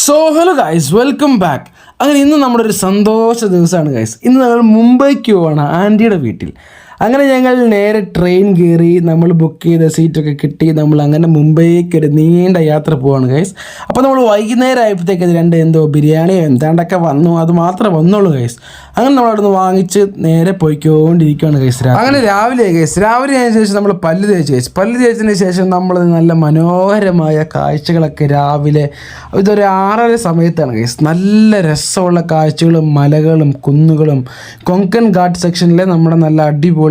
So hello guys, welcome back. അങ്ങനെ ഇന്ന് നമ്മുടെ ഒരു സന്തോഷ ദിവസമാണ് ഗൈസ്. ഇന്ന് നമ്മൾ മുംബൈക്ക് പോവാണ് ആൻറ്റിയുടെ വീട്ടിൽ. അങ്ങനെ ഞങ്ങൾ നേരെ ട്രെയിൻ കയറി, നമ്മൾ ബുക്ക് ചെയ്ത സീറ്റൊക്കെ കിട്ടി, നമ്മൾ അങ്ങനെ മുംബൈക്ക് ഒരു നീണ്ട യാത്ര പോവാണ് ഗൈസ്. അപ്പോൾ നമ്മൾ വൈകുന്നേരം ആയപ്പോഴത്തേക്ക് എന്തോ ബിരിയാണിയോ എന്താണ്ടൊക്കെ വന്നു, അത് മാത്രമേ വന്നുള്ളൂ ഗൈസ്. അങ്ങനെ നമ്മൾ അവിടെ നിന്ന് വാങ്ങിച്ച് നേരെ പോയിക്കൊണ്ടിരിക്കുകയാണ് ഗൈസ്. അങ്ങനെ രാവിലെ ആയതിനു ശേഷം നമ്മൾ പല്ല് തേച്ചതിന് ശേഷം നമ്മൾ നല്ല മനോഹരമായ കാഴ്ചകളൊക്കെ രാവിലെ ഇതൊരു 6:30 സമയത്താണ് ഗൈസ്. നല്ല രസമുള്ള കാഴ്ചകളും മലകളും കുന്നുകളും കൊങ്കൺ ഘാട്ട് സെക്ഷനിലെ നമ്മുടെ നല്ല അടിപൊളി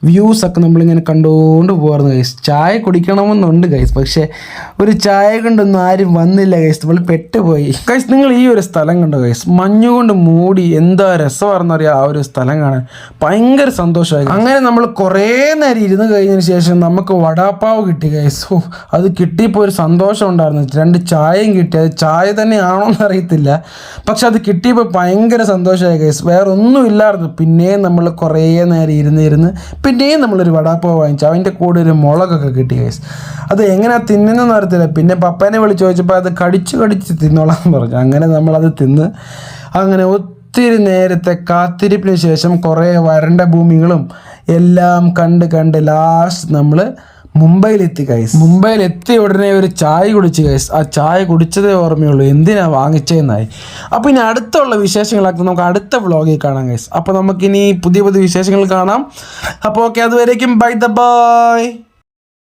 വ്യൂസൊക്കെ നമ്മളിങ്ങനെ കണ്ടുകൊണ്ട് പോകാറുണ്ട് ഗൈസ്. ചായ കുടിക്കണമെന്നുണ്ട് ഗൈസ്, പക്ഷേ ഒരു ചായ കൊണ്ടൊന്നും ആരും വന്നില്ല ഗൈസ്. നമ്മൾ പെട്ടുപോയി ഗൈസ്. നിങ്ങൾ ഈ ഒരു സ്ഥലം കണ്ടോ ഗൈസ്? മഞ്ഞുകൊണ്ട് മൂടി എന്താ രസമാണെന്നറിയാം ആ ഒരു സ്ഥലം കാണാൻ. ഭയങ്കര സന്തോഷമായി. അങ്ങനെ നമ്മൾ കുറേ നേരം ഇരുന്ന് കഴിഞ്ഞതിന് ശേഷം നമുക്ക് വടാപ്പാവ് കിട്ടി ഗൈസ്. അത് കിട്ടിയപ്പോൾ ഒരു സന്തോഷം ഉണ്ടായിരുന്നു. 2 ചായയും കിട്ടി. അത് ചായ തന്നെ ആണോന്ന് അറിയത്തില്ല, പക്ഷെ അത് കിട്ടിയപ്പോൾ ഭയങ്കര സന്തോഷമായി ഗൈസ്. വേറെ ഒന്നും ഇല്ലായിരുന്നു. പിന്നെയും നമ്മൾ കുറേ നേരം ഇരുന്ന് പിന്നെയും നമ്മളൊരു വടാപ്പാവ് വാങ്ങിച്ചു. അതിൻ്റെ കൂടെ ഒരു മുളകൊക്കെ കിട്ടി ഗൈസ്. അത് എങ്ങനെയാണ് തിന്നുന്നതെന്ന് അറിയത്തില്ല. പിന്നെ പപ്പേനെ വിളിച്ച് ചോദിച്ചപ്പോൾ അത് കടിച്ച് തിന്നോളാം പറഞ്ഞു. അങ്ങനെ നമ്മളത് തിന്ന് അങ്ങനെ ഒത്തിരി നേരത്തെ കാത്തിരിപ്പിന് ശേഷം കുറേ വരണ്ട ഭൂമികളും എല്ലാം കണ്ട് ലാസ്റ്റ് നമ്മൾ മുംബൈയിലെത്തി ഗൈസ്. മുംബൈയിലെത്തിയ ഉടനെ ഒരു ചായ കുടിച്ച് ഗൈസ്. ആ ചായ കുടിച്ചതേ ഓർമ്മയുള്ളൂ എന്തിനാ വാങ്ങിച്ചതെന്നായി. അപ്പോൾ ഇനി അടുത്തുള്ള വിശേഷങ്ങളൊക്കെ നമുക്ക് അടുത്ത വ്ളോഗിൽ കാണാം ഗൈസ്. അപ്പോൾ നമുക്കിനി പുതിയ വിശേഷങ്ങൾ കാണാം. അപ്പോൾ ഓക്കെ, അതുവരേക്കും ബൈ.